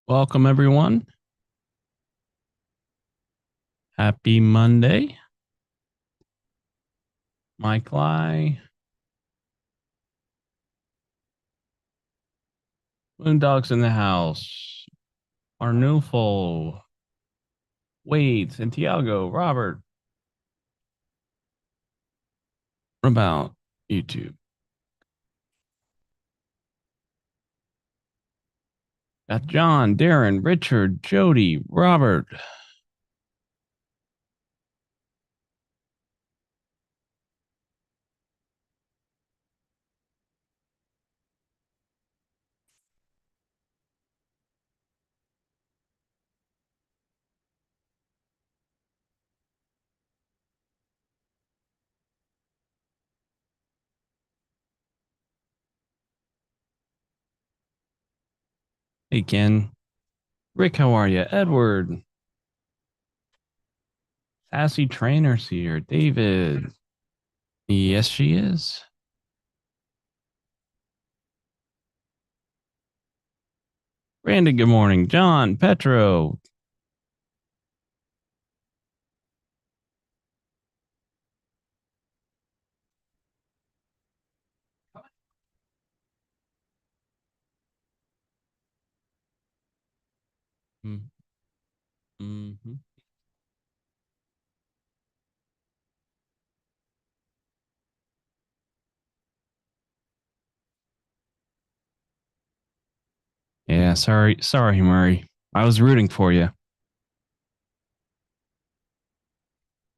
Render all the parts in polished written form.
Welcome, everyone. Happy Monday. Mike Lai, Moondog's in the house. Arnulfo, Wade, Santiago, Robert. What about YouTube? Got John, Darren, Richard, Jody, Robert. Hey, Ken. Rick, how are you? Edward. Sassy Trainer's here. David. Yes, she is. Brandon, good morning. John, Petro. Mm-hmm. Yeah, sorry, Murray. I was rooting for you.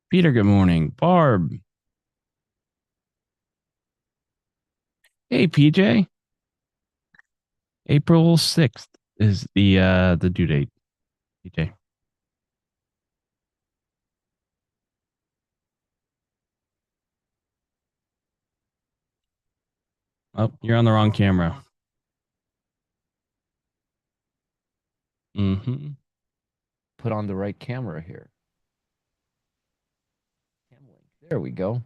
Peter, good morning. Barb. Hey, PJ. April 6th is the due date, PJ. Oh, you're on the wrong camera. Mm-hmm. Put on the right camera here. There we go.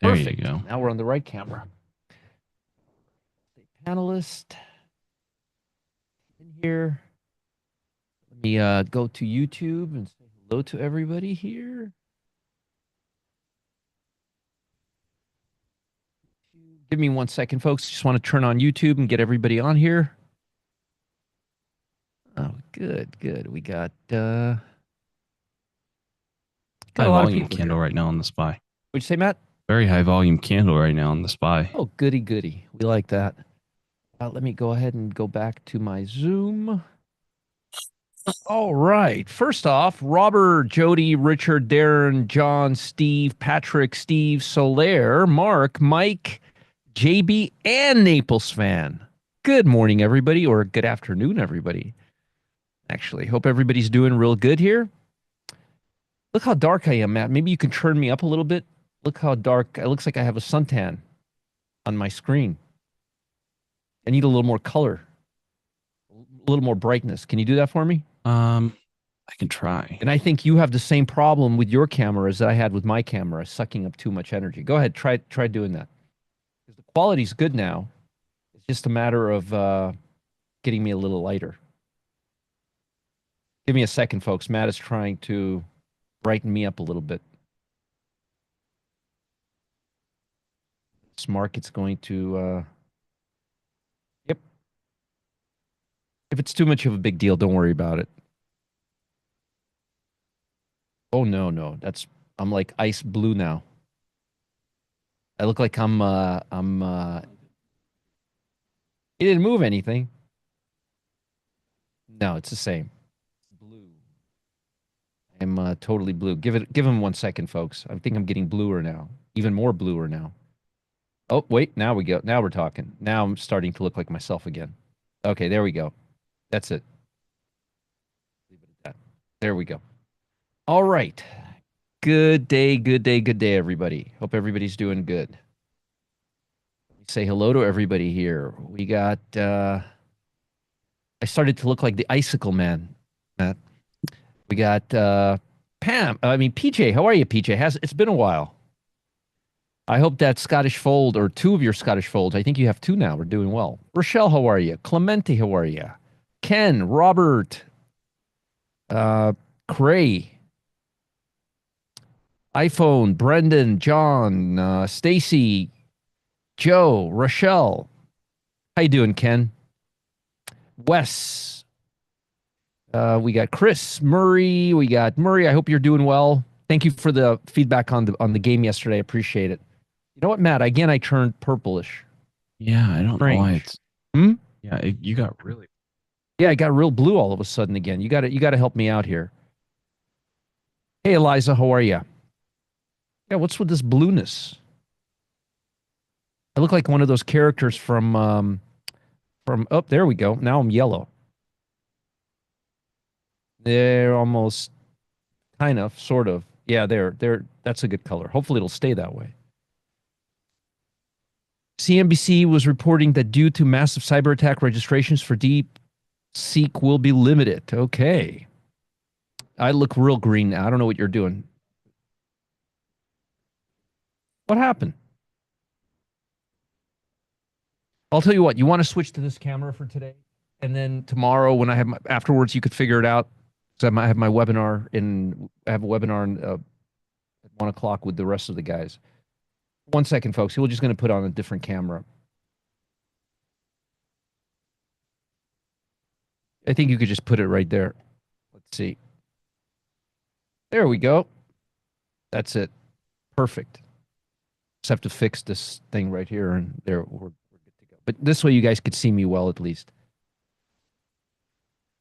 There you Perfect. go. Now we're on the right camera. Panelist in here. Let me go to YouTube and say hello to everybody here. Give me 1 second, folks. Just want to turn on YouTube and get everybody on here. Oh, good. We got High a lot of volume people candle here. right now on the spy. What'd you say, Matt? Very high volume candle right now on the spy. Oh, goody. We like that. Let me go ahead and go back to my Zoom. All right. First off, Robert, Jody, Richard, Darren, John, Steve, Patrick, Steve, Solaire, Mark, Mike, JB, and Naples fan. Good morning, everybody, or good afternoon, everybody. Actually, hope everybody's doing real good here. Look how dark I am, Matt. Maybe you can turn me up a little bit. Look how dark. It looks like I have a suntan on my screen. I need a little more color, a little more brightness. Can you do that for me? I can try. And I think you have the same problem with your camera as I had with my camera, sucking up too much energy. Go ahead, try doing that. The quality's good now. It's just a matter of getting me a little lighter. Give me a second, folks. Matt is trying to brighten me up a little bit. This market's going to, yep. If it's too much of a big deal, don't worry about it. Oh, no. I'm like ice blue now. I look like it didn't move anything. No, it's the same. Blue. I'm totally blue. Give him 1 second, folks. I think I'm getting bluer now. Even more bluer now. Oh, wait, now we go. Now we're talking. Now I'm starting to look like myself again. Okay, there we go. That's it. Leave it at that. There we go. All right. Good day, everybody. Hope everybody's doing good. Say hello to everybody here. We got I started to look like the icicle man, Matt. We got PJ. How are you, PJ? It's been a while. I hope that Scottish fold or two of your Scottish folds. I think you have two now. We're doing well. Rochelle, how are you? Clemente, how are you? Ken, Robert, uh, Cray, iPhone, Brendan, John, Stacy, Joe, Rochelle. How you doing, Ken? Wes. We got Chris, Murray. We got Murray. I hope you're doing well. Thank you for the feedback on the game yesterday. I appreciate it. You know what, Matt? Again, I turned purplish. Yeah, I don't know why Strange. it's. Hmm? Yeah, you got really. Yeah, I got real blue all of a sudden again. You got to help me out here. Hey, Eliza, how are you? Yeah, what's with this blueness? I look like one of those characters from. Oh, there we go. Now I'm yellow. They're almost kind of, sort of. Yeah, there. That's a good color. Hopefully, it'll stay that way. CNBC was reporting that due to massive cyber attack, registrations for DeepSeek will be limited. Okay. I look real green now. I don't know what you're doing. What happened? I'll tell you what. You want to switch to this camera for today, and then tomorrow, when I have afterwards, you could figure it out. Because I might have my webinar in. I have a webinar at 1 o'clock with the rest of the guys. 1 second, folks. We're just going to put on a different camera. I think you could just put it right there. Let's see. There we go. That's it. Perfect. Just have to fix this thing right here, and there we're good to go. But this way, you guys could see me well, at least,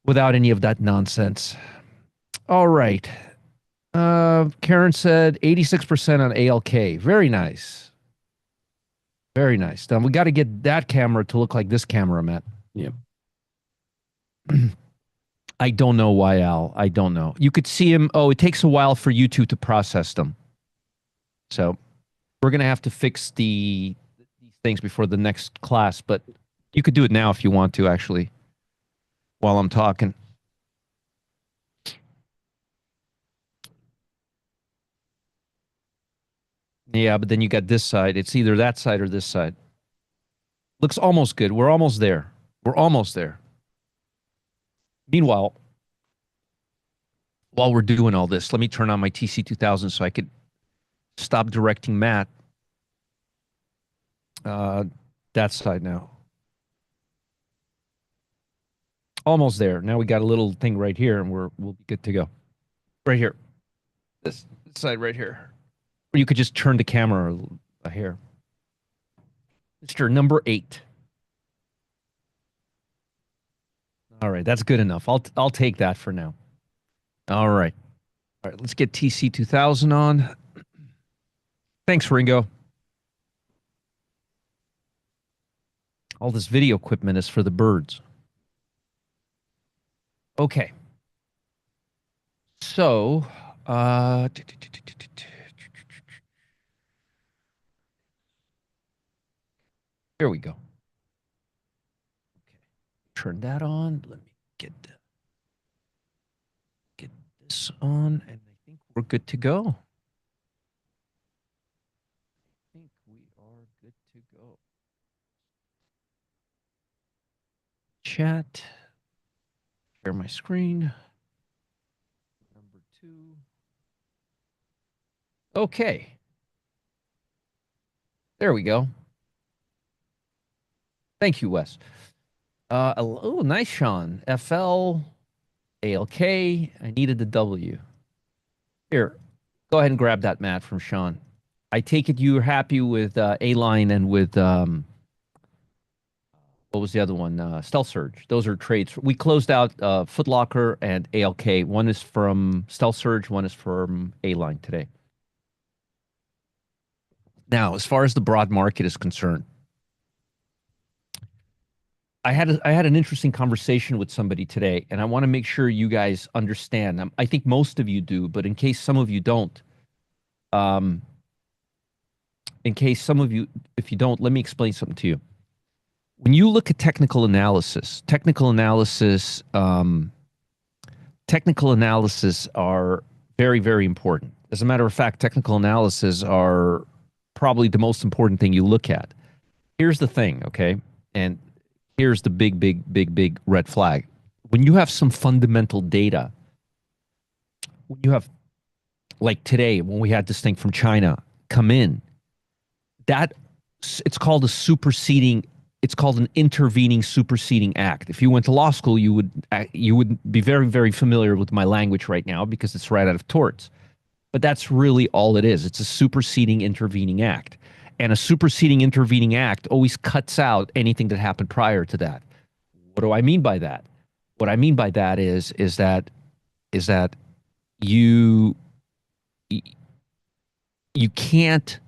without any of that nonsense. All right. Karen said 86% on ALK. Very nice. Very nice. Now we got to get that camera to look like this camera, Matt. Yeah. I don't know why, Al. I don't know. You could see him. Oh, it takes a while for YouTube to process them. So we're gonna have to fix these things before the next class. But you could do it now if you want to, actually, while I'm talking. Yeah, but then you got this side. It's either that side or this side. Looks almost good. We're almost there. We're almost there. Meanwhile, while we're doing all this, let me turn on my TC2000 so I could stop directing Matt. That side now. Almost there. Now we got a little thing right here, and we'll be good to go. Right here. This side right here. Or you could just turn the camera here. Mr. Number 8. All right, that's good enough. I'll take that for now. All right. All right, let's get TC2000 on. Thanks, Ringo. All this video equipment is for the birds. Okay. So, here we go. Okay. Turn that on. Let me get this on, and I think we're good to go. I think we are good to go. Chat. Share my screen. Number 2. Okay. There we go. Thank you, Wes. Oh, nice, Sean. FL, ALK. I needed the W. Here, go ahead and grab that, Matt, from Sean. I take it you're happy with A-Line and with, what was the other one? Stealth Surge. Those are trades. We closed out Foot Locker and ALK. One is from Stealth Surge, one is from A-Line today. Now, as far as the broad market is concerned, I had an interesting conversation with somebody today, and I want to make sure you guys understand. I think most of you do, but in case some of you don't, in case some of you, if you don't, let me explain something to you. When you look at technical analysis are very, very important. As a matter of fact, technical analysis are probably the most important thing you look at. Here's the thing, okay? And here's the big red flag. when you have some fundamental data, when you have, like today, when we had this thing from China come in, that it's called a superseding, it's called an intervening superseding act. If you went to law school, you would be very, very familiar with my language right now because it's right out of torts. But that's really all it is. It's a superseding intervening act. And a superseding intervening act always cuts out anything that happened prior to that. What do I mean by that? What I mean by that is that you you can't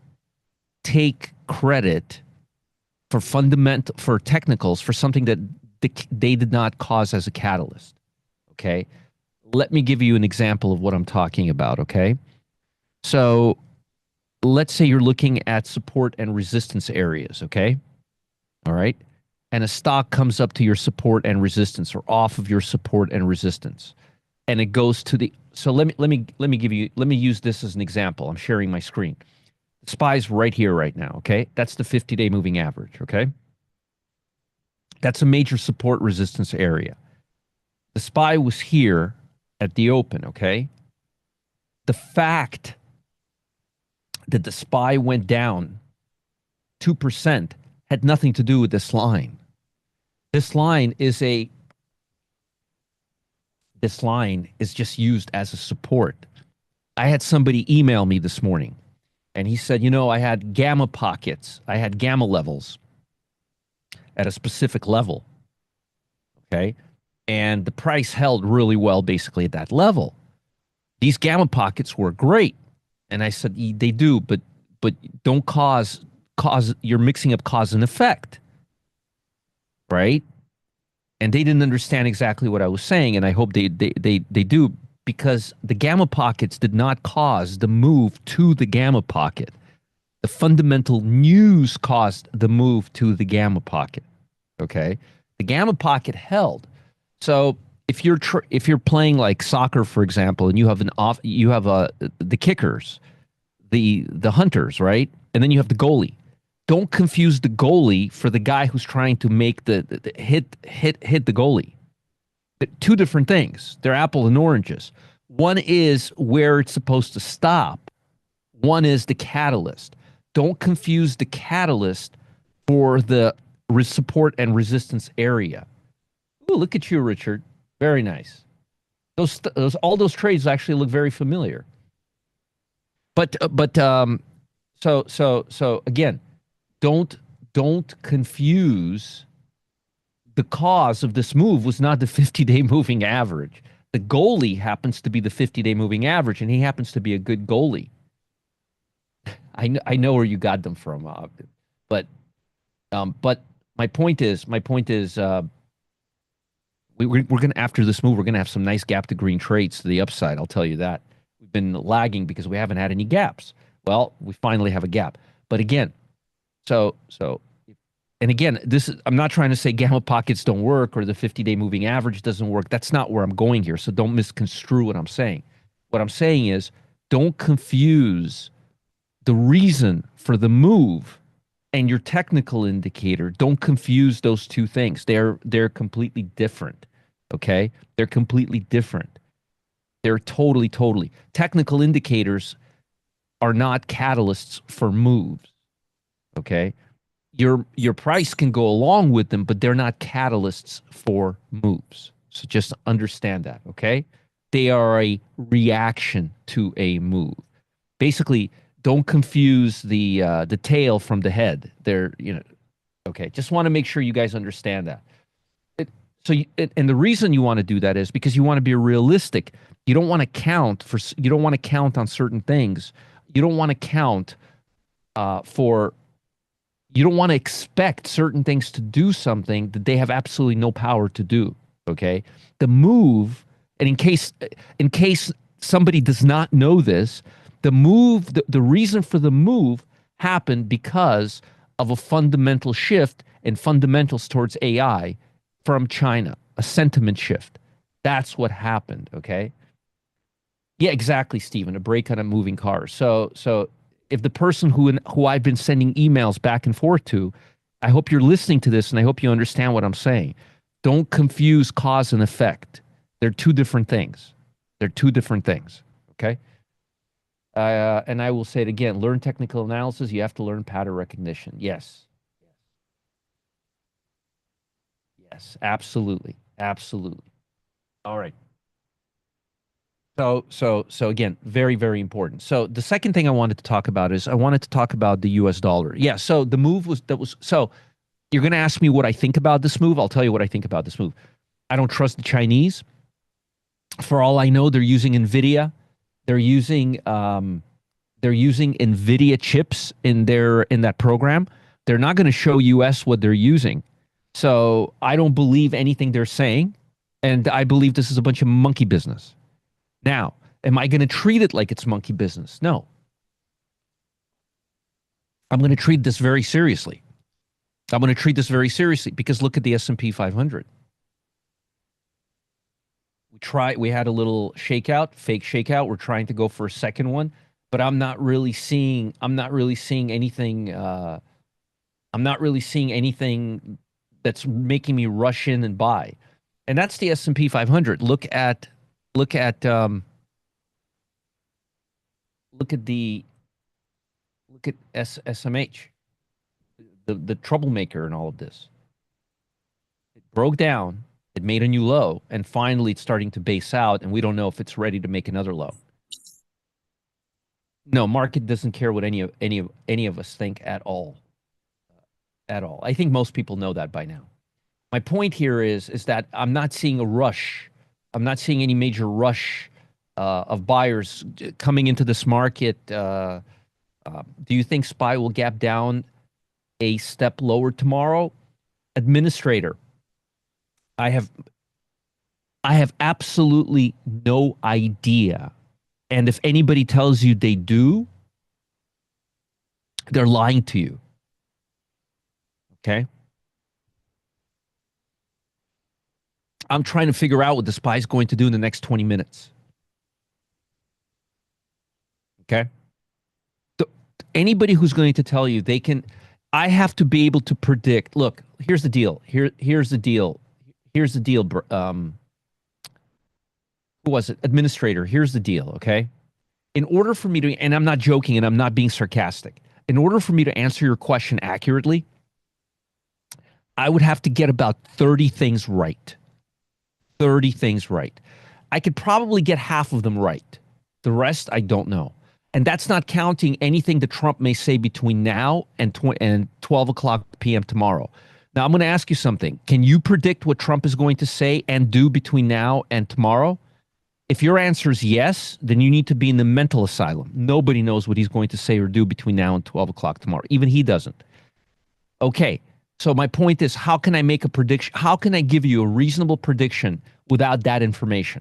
take credit for fundamental for technicals for something that they did not cause as a catalyst. Okay? Let me give you an example of what I'm talking about, okay? So, let's say you're looking at support and resistance areas, okay? All right? And a stock comes up to your support and resistance or off of your support and resistance. And it goes to the so let me use this as an example. I'm sharing my screen. The SPY's right here right now, okay? That's the 50-day moving average, okay? That's a major support resistance area. The SPY was here at the open, okay? The fact that the SPY went down 2% had nothing to do with this line. This line is just used as a support. I had somebody email me this morning and he said, I had gamma pockets. I had gamma levels at a specific level. Okay. And the price held really well basically at that level. These gamma pockets were great. And I said, they do, but don't cause you're mixing up cause and effect. Right? And they didn't understand exactly what I was saying, and I hope they do, because the gamma pockets did not cause the move to the gamma pocket. The fundamental news caused the move to the gamma pocket. Okay? The gamma pocket held. So if you're playing like soccer, for example, and you have the kickers, the hunters, right? And then you have the goalie. Don't confuse the goalie for the guy who's trying to make the hit the goalie. Two different things. They're apple and oranges. One is where it's supposed to stop. One is the catalyst. Don't confuse the catalyst for the support and resistance area. Ooh, look at you, Richard. Very nice. All those trades actually look very familiar. But so again, don't confuse. The cause of this move was not the 50-day moving average. The goalie happens to be the 50-day moving average, and he happens to be a good goalie. I know where you got them from, but my point is we're gonna, after this move, we're gonna have some nice gap to green trades to the upside. I'll tell you that. We've been lagging because we haven't had any gaps. Well, we finally have a gap. But again, and again, I'm not trying to say gamma pockets don't work or the 50-day moving average doesn't work. That's not where I'm going here. So don't misconstrue what I'm saying. What I'm saying is don't confuse the reason for the move and your technical indicator. Don't confuse those two things. They're completely different. Okay? They're completely different. They're totally. Technical indicators are not catalysts for moves. Okay? Your price can go along with them, but they're not catalysts for moves. So just understand that, okay? They are a reaction to a move. Basically, don't confuse the tail from the head. They're, okay. Just want to make sure you guys understand that. And the reason you want to do that is because you want to be realistic. You don't want to count on certain things. You don't want to count you don't want to expect certain things to do something that they have absolutely no power to do. Okay. The move, and in case somebody does not know this, the reason for the move happened because of a fundamental shift in fundamentals towards AI from China, a sentiment shift. That's what happened. Okay. Yeah, exactly, Stephen. A brake on a moving car. So if the person who I've been sending emails back and forth to, I hope you're listening to this and I hope you understand what I'm saying. Don't confuse cause and effect. They're two different things. They're two different things. Okay. And I will say it again, learn technical analysis. You have to learn pattern recognition. Yes. Yes, absolutely. Absolutely. All right. So again, very, very important. So the second thing I wanted to talk about is I wanted to talk about the US dollar. Yeah. So the move so you're going to ask me what I think about this move. I'll tell you what I think about this move. I don't trust the Chinese. For all I know, they're using NVIDIA. They're using NVIDIA chips in that program. They're not going to show US what they're using. So I don't believe anything they're saying. And I believe this is a bunch of monkey business. Now, am I going to treat it like it's monkey business? No. I'm going to treat this very seriously. I'm going to treat this very seriously because look at the S&P 500. We had a little shakeout, fake shakeout. We're trying to go for a second one, but I'm not really seeing anything I'm not really seeing anything that's making me rush in and buy. And that's the S&P 500. Look at SMH, the troublemaker in all of this. It broke down, it made a new low, and finally it's starting to base out, and we don't know if it's ready to make another low. No, market doesn't care what any of us think at all. At all. I think most people know that by now. My point here is that I'm not seeing a rush. I'm not seeing any major rush of buyers coming into this market. Do you think SPY will gap down a step lower tomorrow? Administrator, I have absolutely no idea. And if anybody tells you they do, they're lying to you. Okay? I'm trying to figure out what the SPY is going to do in the next 20 minutes. Okay? Anybody who's going to tell you they can, I have to be able to predict. Look, here's the deal. Here's the deal. Here's the deal. Who was it? Administrator. Here's the deal. Okay. In order for me to, and I'm not joking and I'm not being sarcastic, in order for me to answer your question accurately, I would have to get about 30 things right. 30 things right. I could probably get half of them right. The rest, I don't know. And that's not counting anything that Trump may say between now and 12 o'clock p.m. tomorrow. Now, I'm going to ask you something. Can you predict what Trump is going to say and do between now and tomorrow? If your answer is yes, then you need to be in the mental asylum. Nobody knows what he's going to say or do between now and 12 o'clock tomorrow. Even he doesn't. Okay. So my point is, how can I make a prediction? How can I give you a reasonable prediction without that information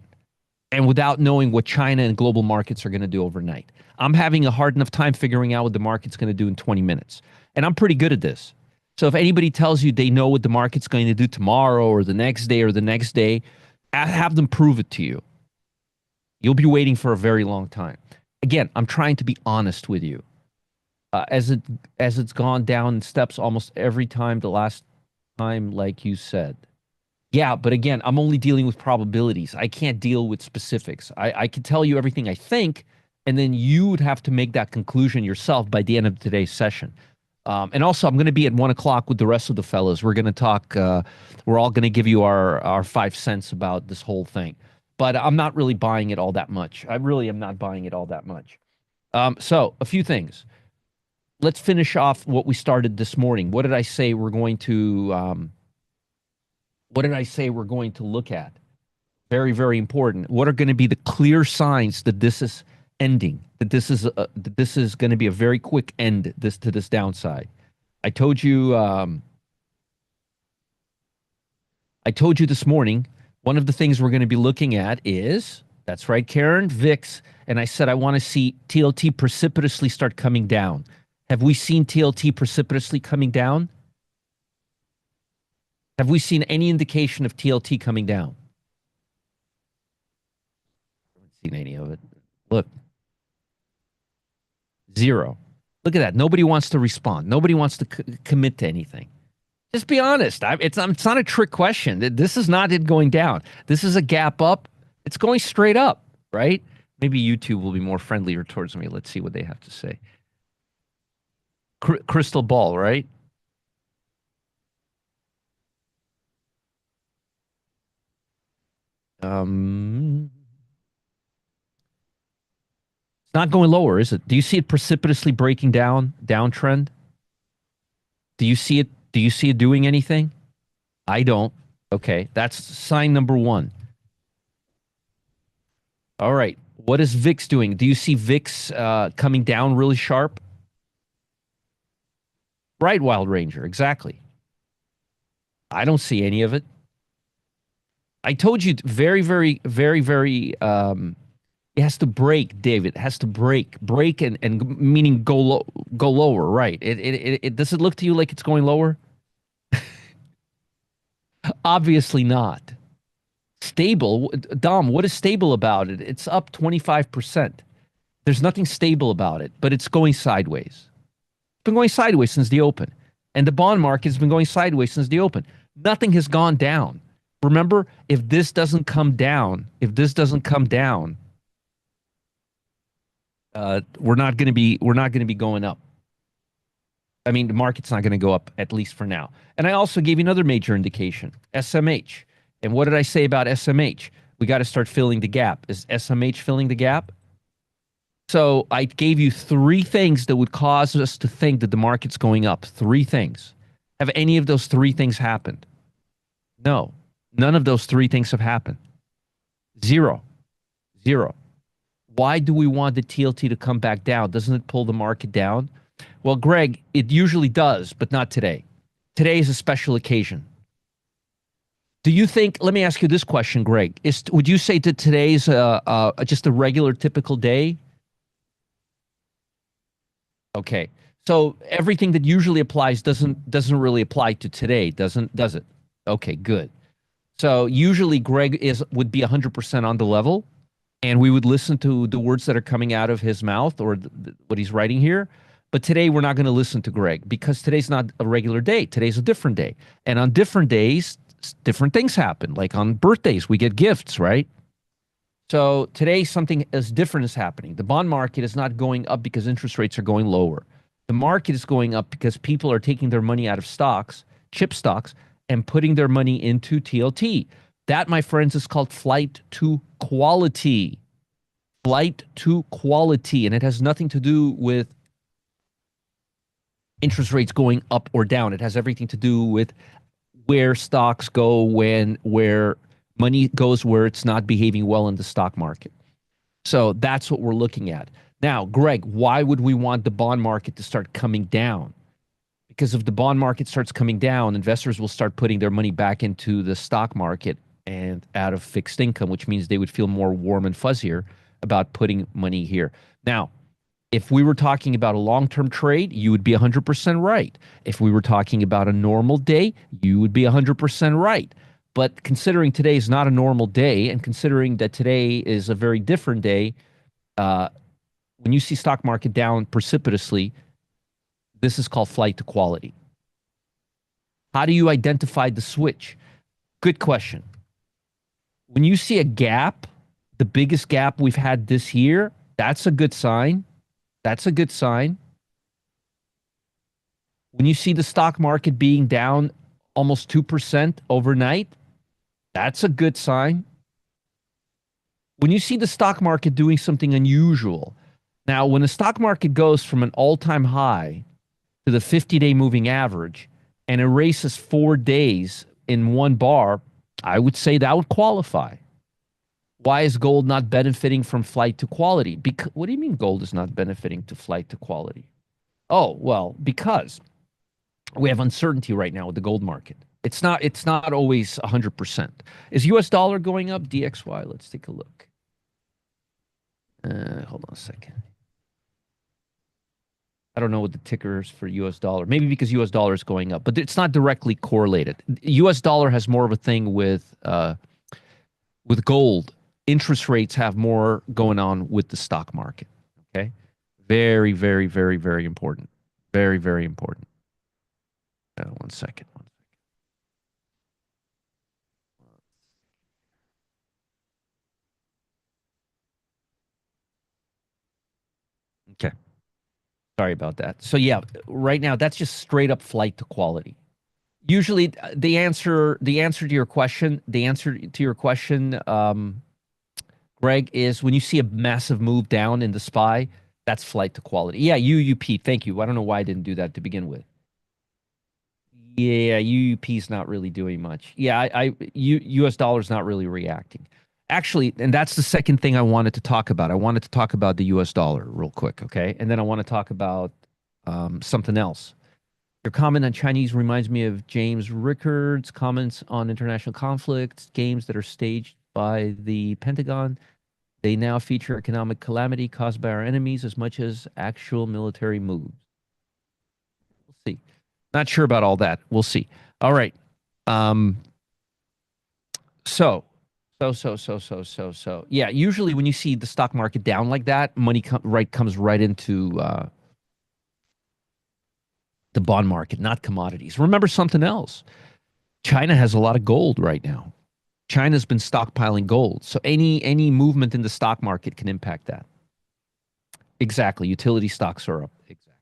and without knowing what China and global markets are going to do overnight? I'm having a hard enough time figuring out what the market's going to do in 20 minutes. And I'm pretty good at this. So if anybody tells you they know what the market's going to do tomorrow or the next day, have them prove it to you. You'll be waiting for a very long time. Again, I'm trying to be honest with you. As it's gone down in steps almost every time the last time, like you said. Yeah, but again, I'm only dealing with probabilities. I can't deal with specifics. I can tell you everything I think, and then you would have to make that conclusion yourself by the end of today's session. And also, I'm going to be at 1 o'clock with the rest of the fellows. We're going to talk. We're all going to give you our 5 cents about this whole thing. But I'm not really buying it all that much. I really am not buying it all that much. So a few things. Let's finish off what we started this morning. What did I say we're going to? What did I say we're going to look at? Very, very important. What are going to be the clear signs that this is ending? That this is going to be a very quick end to this downside. I told you. I told you this morning. One of the things we're going to be looking at is, that's right, Karen, VIX. And I said I want to see TLT precipitously start coming down. Have we seen TLT precipitously coming down? Have we seen any indication of TLT coming down? I haven't seen any of it. Look. 0. Look at that. Nobody wants to respond. Nobody wants to commit to anything. Just be honest. It's not a trick question. This is not it going down. This is a gap up. It's going straight up, right? Maybe YouTube will be more friendlier towards me. Let's see what they have to say. Crystal ball, right? It's not going lower, is it? Do you see it precipitously breaking down, downtrend? Do you see it? Do you see it doing anything? I don't. Okay, that's sign number one. All right. What is VIX doing? Do you see VIX coming down really sharp? Right, Wild Ranger, exactly. I don't see any of it. I told you very, very, very, very. It has to break, David. It has to break, and meaning go lower. Right. It does it look to you like it's going lower? Obviously not. Stable, Dom. What is stable about it? It's up 25%. There's nothing stable about it, but it's going sideways. It's been going sideways since the open, and the bond market has been going sideways since the open. Nothing has gone down. Remember, if this doesn't come down, we're not going to be going up. I mean, the market's not going to go up, at least for now. And I also gave you another major indication, SMH. And what did I say about SMH? We got to start filling the gap. Is SMH filling the gap? So I gave you three things that would cause us to think that the market's going up. Three things. Have any of those three things happened? No. None of those three things have happened. Zero. Zero. Why do we want the TLT to come back down? Doesn't it pull the market down? Well, Greg, it usually does, but not today. Today is a special occasion. Do you think, let me ask you this question, Greg. Would you say that today's just a regular, typical day? Okay. So everything that usually applies doesn't really apply to today, does it? Okay, good. So usually Greg would be 100% on the level, and we would listen to the words that are coming out of his mouth or what he's writing here. But today we're not going to listen to Greg because today's not a regular day. Today's a different day. And on different days, different things happen. Like on birthdays, we get gifts, right? So today something as different is happening. The bond market is not going up because interest rates are going lower. The market is going up because people are taking their money out of stocks, chip stocks, and putting their money into TLT. That, my friends, is called flight to quality. Flight to quality. And it has nothing to do with interest rates going up or down. It has everything to do with where stocks go where money goes where it's not behaving well in the stock market. So that's what we're looking at. Now, Greg, why would we want the bond market to start coming down? Because if the bond market starts coming down, investors will start putting their money back into the stock market and out of fixed income, which means they would feel more warm and fuzzier about putting money here. Now, if we were talking about a long-term trade, you would be 100% right. If we were talking about a normal day, you would be 100% right. But considering today is not a normal day, and considering that today is a very different day, when you see stock market down precipitously, this is called flight to quality. How do you identify the switch? Good question. When you see a gap, the biggest gap we've had this year, that's a good sign. That's a good sign. When you see the stock market being down almost 2% overnight, that's a good sign. When you see the stock market doing something unusual, now when the stock market goes from an all-time high to the 50-day moving average and erases 4 days in one bar, I would say that would qualify. Why is gold not benefiting from flight to quality? What do you mean gold is not benefiting to flight to quality? Oh, well, because we have uncertainty right now with the gold market. It's not always 100%. Is US dollar going up? DXY, let's take a look. Hold on a second. I don't know what the ticker is for US dollar. Maybe because US dollar is going up, but it's not directly correlated. US dollar has more of a thing with gold. Interest rates have more going on with the stock market. Okay. Very, very, very, very important. Very, very important. One second. Okay. Sorry about that. So yeah, right now that's just straight up flight to quality. Usually the answer to your question, Greg, is when you see a massive move down in the SPY, that's flight to quality. Yeah, UUP, thank you. I don't know why I didn't do that to begin with. Yeah, UUP is not really doing much. Yeah, US dollar's not really reacting. Actually, and that's the second thing I wanted to talk about. I wanted to talk about the US dollar real quick, okay? And then I want to talk about something else. Your comment on Chinese reminds me of James Rickard's comments on international conflicts, games that are staged by the Pentagon. They now feature economic calamity caused by our enemies as much as actual military moves. We'll see. Not sure about all that. We'll see. All right. Um, so, yeah, usually when you see the stock market down like that, money comes right into the bond market, not commodities. Remember something else. China has a lot of gold right now. China's been stockpiling gold. So any movement in the stock market can impact that. Exactly. Utility stocks are up. Exactly.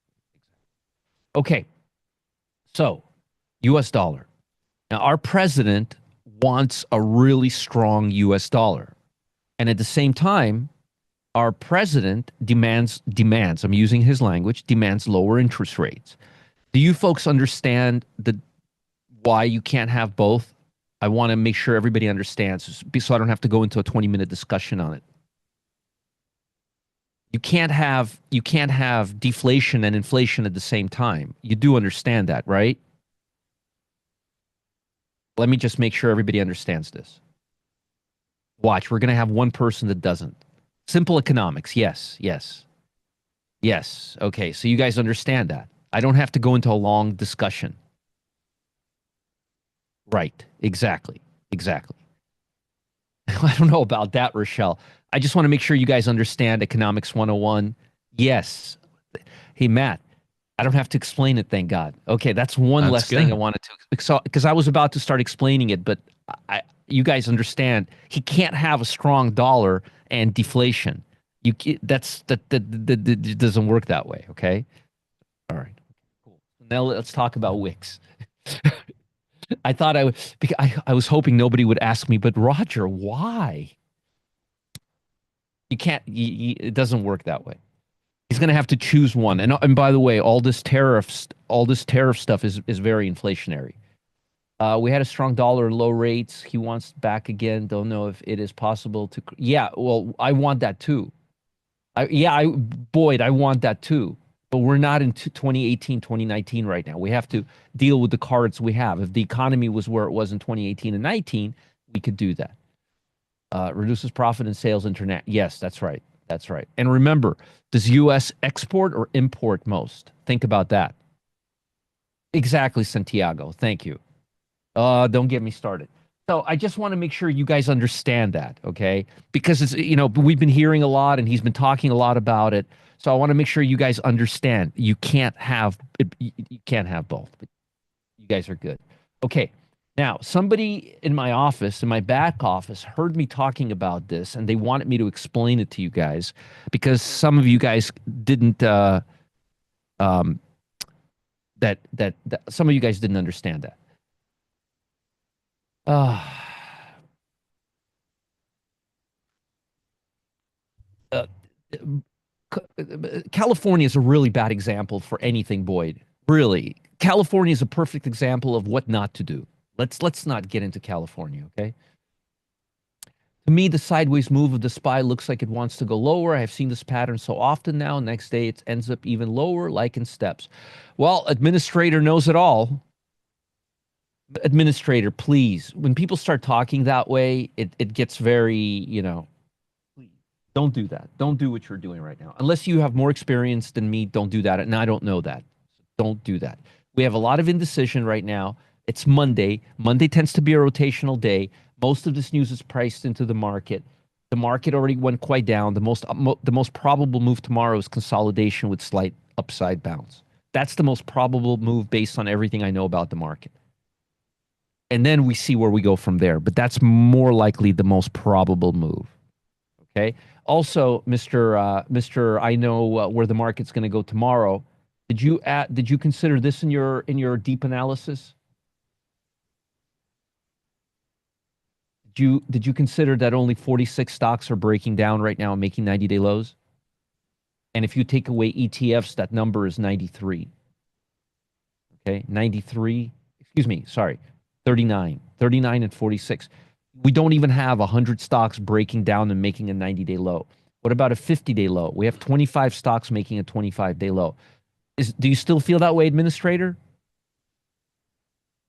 Okay. So, US dollar. Now, our president wants a really strong US dollar. And at the same time, our president demands, I'm using his language, demands lower interest rates. Do you folks understand why you can't have both? I want to make sure everybody understands so I don't have to go into a 20-minute discussion on it. You can't have deflation and inflation at the same time. You do understand that, right? Let me just make sure everybody understands this. Watch, we're going to have one person that doesn't. Simple economics. Yes, yes. Yes. Okay, so you guys understand that. I don't have to go into a long discussion. Right. Exactly. Exactly. I don't know about that, Rochelle. I just want to make sure you guys understand Economics 101. Yes. Hey, Matt, I don't have to explain it, thank God. Okay, that's one That's less thing I good. wanted to, because I was about to start explaining it, but you guys understand he can't have a strong dollar and deflation. That it doesn't work that way. Okay, all right, cool. Now let's talk about Wix. I thought I would, because I was hoping nobody would ask me, but Roger, why? You can't. It doesn't work that way. He's going to have to choose one. And by the way, all this tariff stuff is very inflationary. We had a strong dollar and low rates. He wants back again. Don't know if it is possible to. Yeah, well, I want that too. Boyd, I want that too. But we're not in 2018, 2019 right now. We have to deal with the cards we have. If the economy was where it was in 2018 and 19, we could do that. Reduces profit and sales internet. Yes, that's right. That's right. And remember, does U.S. export or import most? Think about that. Exactly, Santiago. Thank you. Don't get me started. So I just want to make sure you guys understand that, okay? Because we've been hearing a lot and he's been talking a lot about it. So I want to make sure you guys understand you can't have both. But you guys are good. Okay. Now, somebody in my office, in my back office, heard me talking about this and they wanted me to explain it to you guys because some of you guys didn't um that some of you guys didn't understand that. Uh, uh, California is a really bad example for anything, Boyd. Really, California is a perfect example of what not to do. Let's not get into California, okay? To me, the sideways move of the SPY looks like it wants to go lower. I have seen this pattern so often now. Next day, it ends up even lower, like in steps. Well, administrator knows it all. Administrator, please. When people start talking that way, it gets very, please don't do that. Don't do what you're doing right now. Unless you have more experience than me, don't do that. And I don't know that. Don't do that. We have a lot of indecision right now. It's Monday. Monday tends to be a rotational day. Most of this news is priced into the market. The market already went quite down. The most probable move tomorrow is consolidation with slight upside bounce. That's the most probable move based on everything I know about the market. And then we see where we go from there. But that's more likely the most probable move. Okay. Also, Mr. I know where the market's going to go tomorrow. Did you consider this in your deep analysis? Did you consider that only 46 stocks are breaking down right now and making 90-day lows? And if you take away ETFs, that number is 93. Okay, 93, excuse me, sorry, 39 and 46. We don't even have 100 stocks breaking down and making a 90-day low. What about a 50-day low? We have 25 stocks making a 25-day low. Do you still feel that way, administrator?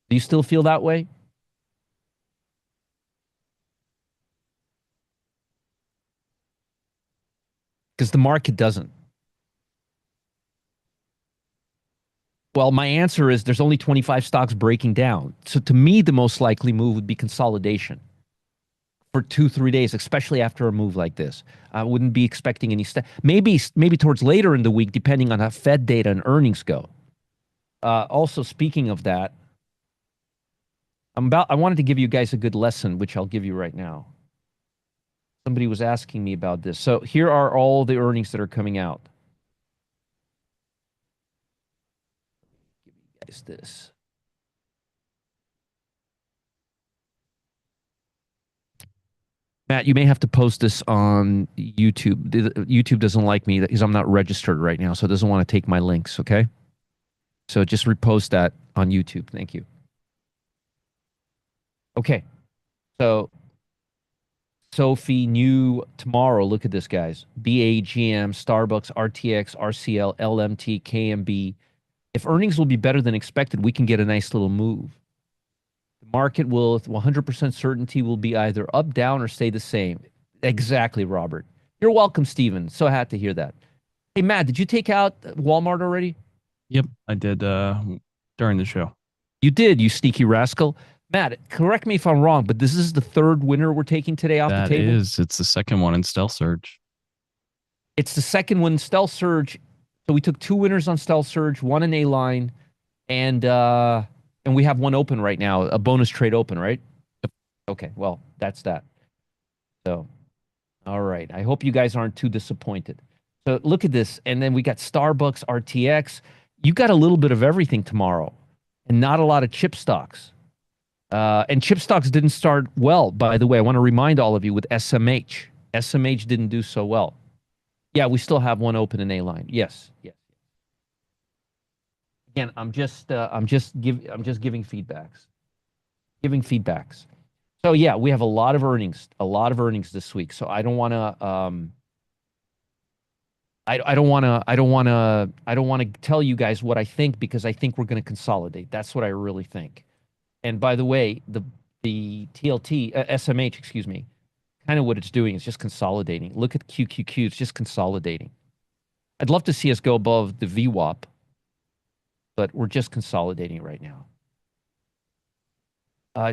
Do you still feel that way? Because the market doesn't. Well, my answer is there's only 25 stocks breaking down. So to me, the most likely move would be consolidation for 2, 3 days, especially after a move like this. I wouldn't be expecting any maybe towards later in the week, depending on how Fed data and earnings go. Also, speaking of that, I wanted to give you guys a good lesson, which I'll give you right now. Somebody was asking me about this. So here are all the earnings that are coming out. Give you guys this. Matt, you may have to post this on YouTube. YouTube doesn't like me because I'm not registered right now, so it doesn't want to take my links, okay? So just repost that on YouTube. Thank you. Okay. So Sophie, new tomorrow. Look at this, guys. BAGM, Starbucks, RTX, RCL, LMT, KMB. If earnings will be better than expected, we can get a nice little move. The market will, with 100% certainty, will be either up, down, or stay the same. Exactly, Robert. You're welcome, Steven. So happy to hear that. Hey, Matt, did you take out Walmart already? Yep, I did during the show. You did, you sneaky rascal. Matt, correct me if I'm wrong, but this is the third winner we're taking today off the table? It's the second one in Stealth Surge. It's the second one, Stealth Surge. So we took two winners on Stealth Surge, one in A line, and we have one open right now, a bonus trade open, right? Yep. Okay, well, that's that. So, all right. I hope you guys aren't too disappointed. So look at this, and then we got Starbucks, RTX. You got a little bit of everything tomorrow, and not a lot of chip stocks. And chip stocks didn't start well, by the way. I want to remind all of you with SMH. SMH didn't do so well. Yeah, we still have one open in A line. Yes, yes. Again, I'm just giving feedbacks. Giving feedbacks. So yeah, we have a lot of earnings this week. So I don't want to I don't want to tell you guys what I think because I think we're going to consolidate. That's what I really think. And by the way, the TLT SMH, excuse me, kind of what it's doing is just consolidating. Look at QQQ, it's just consolidating. I'd love to see us go above the VWAP, but we're just consolidating right now.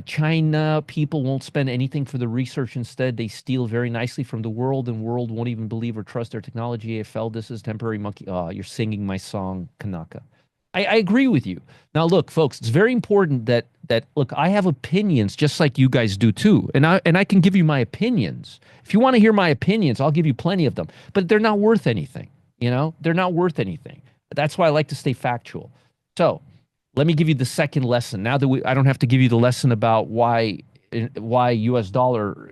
China people won't spend anything for the research. Instead, they steal very nicely from the world, and world won't even believe or trust their technology. AFL, this is temporary monkey. Oh, you're singing my song, Kanaka. I agree with you. Now, look, folks, it's very important that look, I have opinions just like you guys do too, and I can give you my opinions. If you want to hear my opinions, I'll give you plenty of them, but they're not worth anything. You know, they're not worth anything. That's why I like to stay factual. So let me give you the second lesson. Now that I don't have to give you the lesson about why U.S. dollar,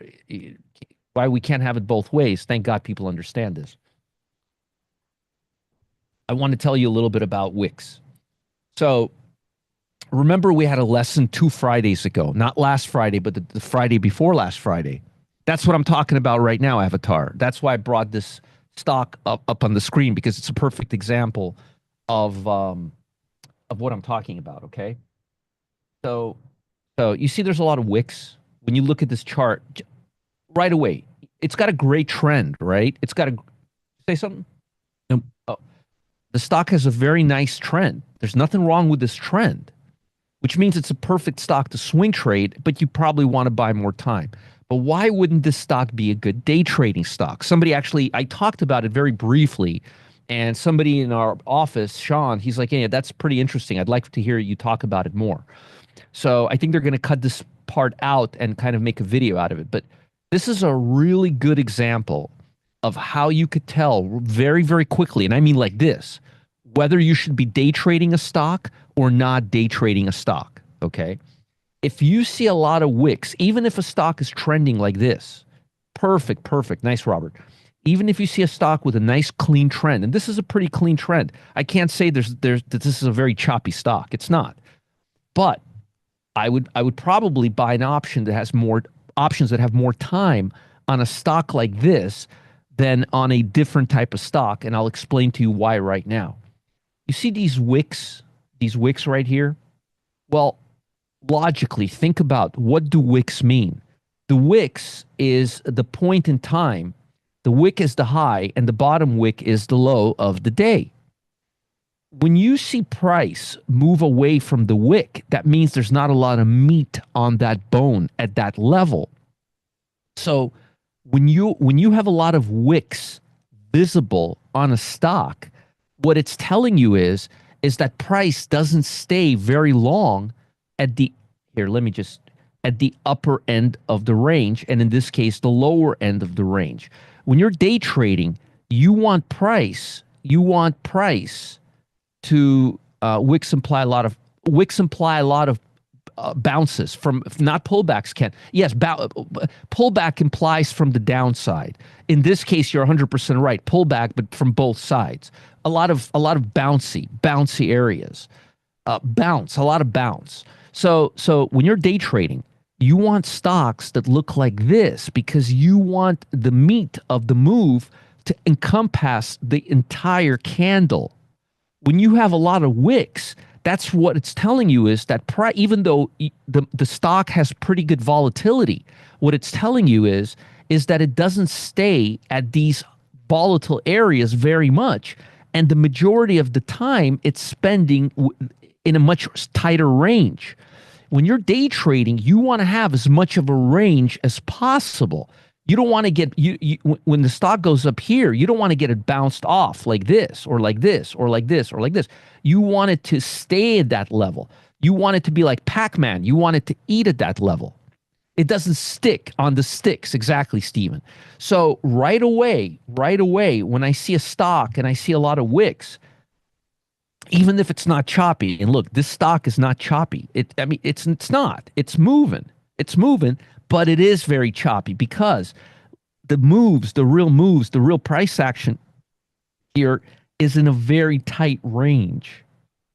why we can't have it both ways. Thank God people understand this. I want to tell you a little bit about Wix. So remember we had a lesson 2 Fridays ago, not last Friday, but the Friday before last Friday. That's what I'm talking about right now, Avatar. That's why I brought this stock up on the screen because it's a perfect example of what I'm talking about, okay? So you see there's a lot of wicks. When you look at this chart, right away, it's got a great trend, right? It's got a... Say something? Nope. Oh. The stock has a very nice trend. There's nothing wrong with this trend, which means it's a perfect stock to swing trade, but you probably want to buy more time. But why wouldn't this stock be a good day trading stock? Somebody actually, I talked about it very briefly, and somebody in our office, Sean, he's like, yeah, that's pretty interesting. I'd like to hear you talk about it more. So I think they're going to cut this part out and kind of make a video out of it. But this is a really good example of how you could tell very, very quickly, and I mean like this, whether you should be day trading a stock or not day trading a stock. Okay. If you see a lot of wicks, even if a stock is trending like this, perfect, perfect. Nice, Robert. Even if you see a stock with a nice clean trend, and this is a pretty clean trend, I can't say that this is a very choppy stock. It's not. But I would probably buy an option that has more options that have more time on a stock like this than on a different type of stock, and I'll explain to you why right now. You see these wicks right here? Well, logically, think about what do wicks mean? The wicks is the point in time. The wick is the high, and the bottom wick is the low of the day. When you see price move away from the wick, that means there's not a lot of meat on that bone at that level. So when you have a lot of wicks visible on a stock, what it's telling you is that price doesn't stay very long at the here, let me just at the upper end of the range, and in this case, the lower end of the range. When you're day trading, you want price to wicks imply a lot of bounces from not pullbacks. Can yes, pullback implies from the downside. In this case, you're 100% right. Pullback, but from both sides. A lot of bouncy areas. A lot of bounce. So when you're day trading, you want stocks that look like this because you want the meat of the move to encompass the entire candle. When you have a lot of wicks, that's what it's telling you is that even though the stock has pretty good volatility, what it's telling you is that it doesn't stay at these volatile areas very much, and the majority of the time it's spending in a much tighter range. When you're day trading, you want to have as much of a range as possible. You don't want to get when the stock goes up here, you don't want to get it bounced off like this or like this or like this or like this. You want it to stay at that level. You want it to be like Pac-Man. You want it to eat at that level. It doesn't stick on the sticks. Exactly, Stephen. So right away, when I see a stock and I see a lot of wicks, even if it's not choppy, and look, this stock is not choppy. It's not. It's moving. It's moving, but it is very choppy because the real price action here is in a very tight range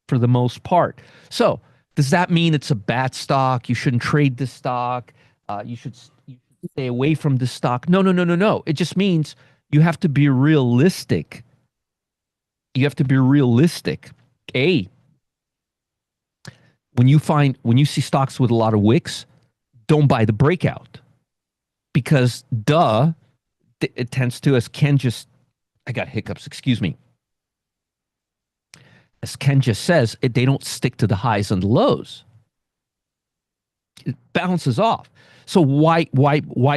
for the most part. So does that mean it's a bad stock? You shouldn't trade this stock. You should stay away from this stock. No, no, no, no, no. It just means you have to be realistic. You have to be realistic. A, when you see stocks with a lot of wicks, don't buy the breakout because it tends to, as Ken just, I got hiccups, excuse me. As Ken just says, they don't stick to the highs and the lows. It bounces off. So why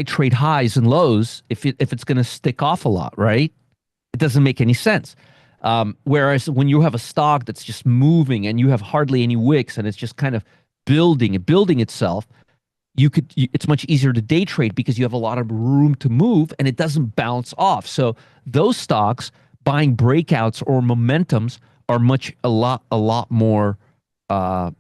trade highs and lows if it's going to stick off a lot, right? It doesn't make any sense. Whereas when you have a stock that's just moving and you have hardly any wicks and it's just kind of building itself, it's much easier to day trade because you have a lot of room to move and it doesn't bounce off. So those stocks buying breakouts or momentums are a lot more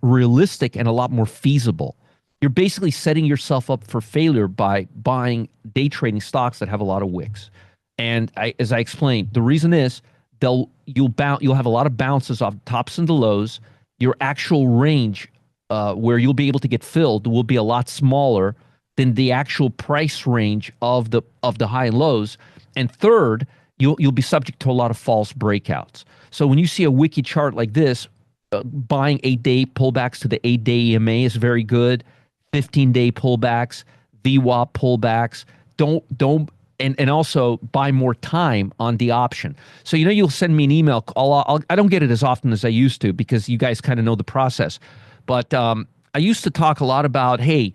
realistic and a lot more feasible. You're basically setting yourself up for failure by buying day trading stocks that have a lot of wicks. And as I explained, the reason is you'll have a lot of bounces off tops and the lows. Your actual range where you'll be able to get filled will be a lot smaller than the actual price range of the high and lows. And third, you'll be subject to a lot of false breakouts. So when you see a wiki chart like this, buying 8-day pullbacks to the 8-day EMA is very good. 15-day pullbacks, VWAP pullbacks. Don't and also buy more time on the option. So you'll send me an email. I don't get it as often as I used to because you guys kind of know the process. But I used to talk a lot about, hey,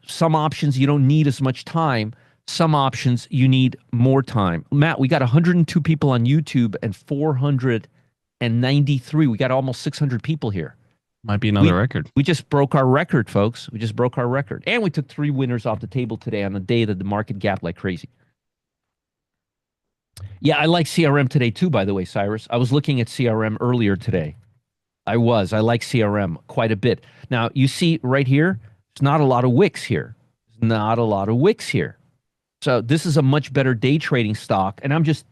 some options you don't need as much time. Some options you need more time. Matt, we got 102 people on YouTube and 493. We got almost 600 people here. Might be another record. We just broke our record, folks. We just broke our record. And we took 3 winners off the table today on a day that the market gapped like crazy. Yeah, I like CRM today too, by the way, Cyrus. I was looking at CRM earlier today. I was. I like CRM quite a bit. Now, you see right here, there's not a lot of wicks here. There's not a lot of wicks here. So this is a much better day trading stock. And I'm just,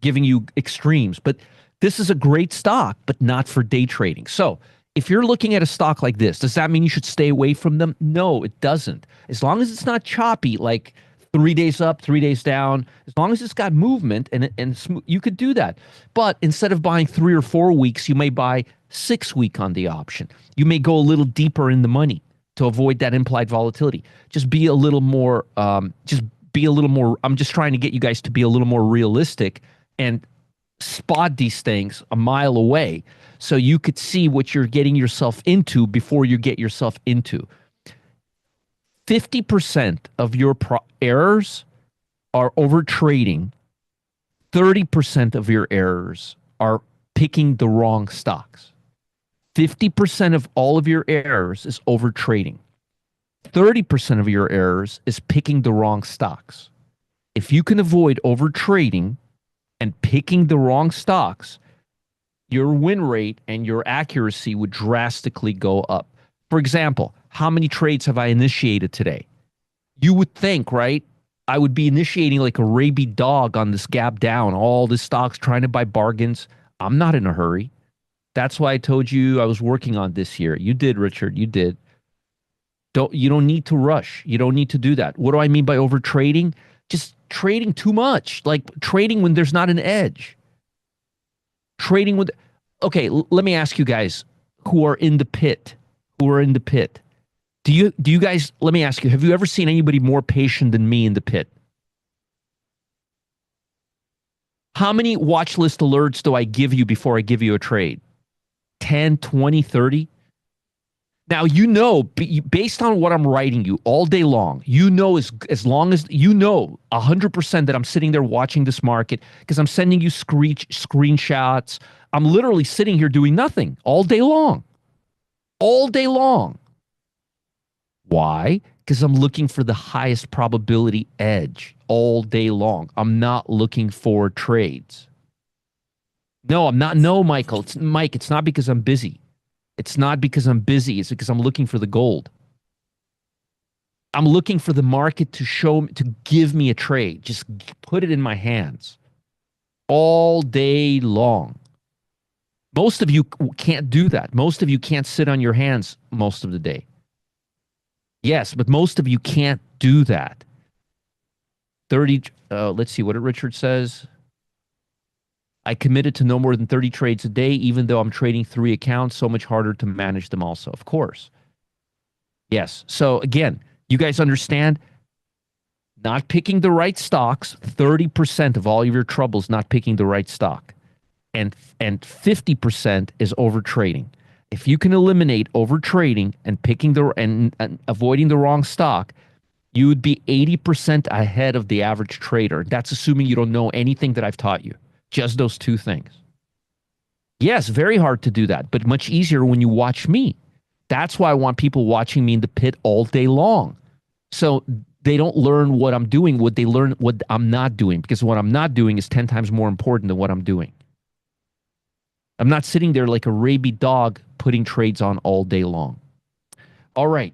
giving you extremes, but this is a great stock, but not for day trading. So if you're looking at a stock like this, does that mean you should stay away from them? No, it doesn't. As long as it's not choppy, like 3 days up, 3 days down, as long as it's got movement and you could do that. But instead of buying 3 or 4 weeks, you may buy 6 week on the option. You may go a little deeper in the money to avoid that implied volatility. Just be a little more, just be a little more. I'm just trying to get you guys to be a little more realistic and spot these things a mile away so you could see what you're getting yourself into before you get yourself into. 50% of your errors are over trading, 30% of your errors are picking the wrong stocks. 50% of all of your errors is over trading. 30% of your errors is picking the wrong stocks. If you can avoid over trading and picking the wrong stocks, your win rate and your accuracy would drastically go up. For example, how many trades have I initiated today? You would think, right? I would be initiating like a rabid dog on this gap down, all the stocks trying to buy bargains. I'm not in a hurry. That's why I told you I was working on this year. You did, Richard. You did. You don't need to rush. You don't need to do that. What do I mean by over trading? Just trading too much, like trading when there's not an edge. Trading with, okay, let me ask you guys who are in the pit, who are in the pit. Do you guys, let me ask you, have you ever seen anybody more patient than me in the pit? How many watch list alerts do I give you before I give you a trade? 10, 20, 30? Now, based on what I'm writing you all day long, as long as 100% that I'm sitting there watching this market because I'm sending you screenshots. I'm literally sitting here doing nothing all day long. All day long. Why? Because I'm looking for the highest probability edge all day long. I'm not looking for trades. No, I'm not. No, Michael. Mike, it's not because I'm busy. It's not because I'm busy. It's because I'm looking for the gold. I'm looking for the market to give me a trade. Just put it in my hands all day long. Most of you can't do that. Most of you can't sit on your hands most of the day. Yes, but most of you can't do that. 30, let's see what Richard says. I committed to no more than 30 trades a day, even though I'm trading 3 accounts, so much harder to manage them also. Of course. Yes. So again, you guys understand not picking the right stocks, 30% of all of your troubles not picking the right stock. And 50% is over trading. If you can eliminate over trading and picking and avoiding the wrong stock, you would be 80% ahead of the average trader. That's assuming you don't know anything that I've taught you. Just those two things. Yes, very hard to do that, but much easier when you watch me. That's why I want people watching me in the pit all day long. So they don't learn what I'm doing, they learn what I'm not doing, because what I'm not doing is 10 times more important than what I'm doing. I'm not sitting there like a rabid dog putting trades on all day long. All right.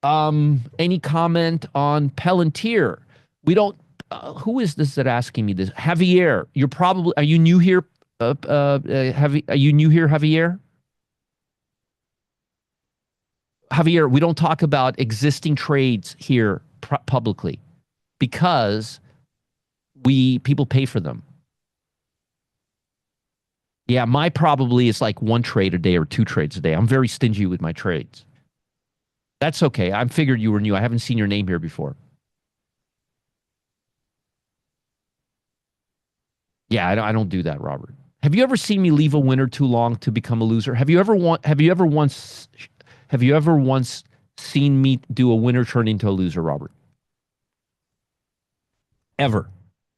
Any comment on Palantir? We don't. Who is this that asking me this? Javier, are you new here? Are you new here, Javier? Javier, we don't talk about existing trades here publicly because people pay for them. Yeah, my probably is like 1 trade a day or 2 trades a day. I'm very stingy with my trades. That's okay. I figured you were new. I haven't seen your name here before. Yeah, I don't do that, Robert. Have you ever seen me leave a winner too long to become a loser? Have you ever once seen me do a winner turn into a loser, Robert? Ever?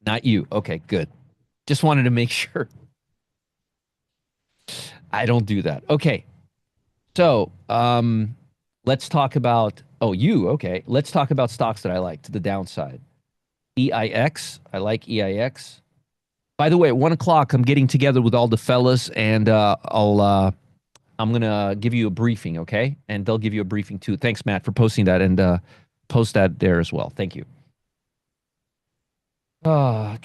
Not you. Okay, good. Just wanted to make sure. I don't do that. Okay. So, let's talk about, oh, you, okay. Let's talk about stocks that I like to the downside. EIX. I like EIX. By the way, at 1 o'clock, I'm getting together with all the fellas, and I'm gonna give you a briefing, okay? And they'll give you a briefing too. Thanks, Matt, for posting that, and post that there as well. Thank you. Uh,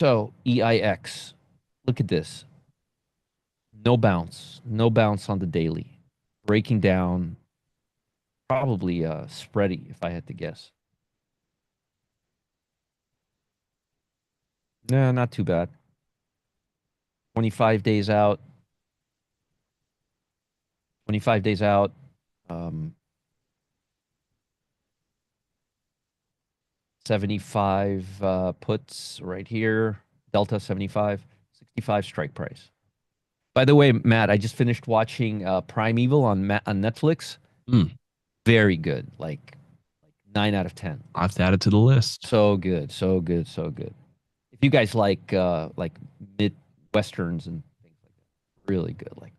so EIX. Look at this. No bounce. No bounce on the daily. Breaking down. Probably spready, if I had to guess. No, not too bad. 25 days out. 25 days out. Um, 75 puts right here. Delta 75. 65 strike price. By the way, Matt, I just finished watching Primeval on Netflix. Mm, Very good. Like 9 out of 10. I have to add it to the list. So good, so good, so good. If you guys like mid westerns and things like that, really good. Like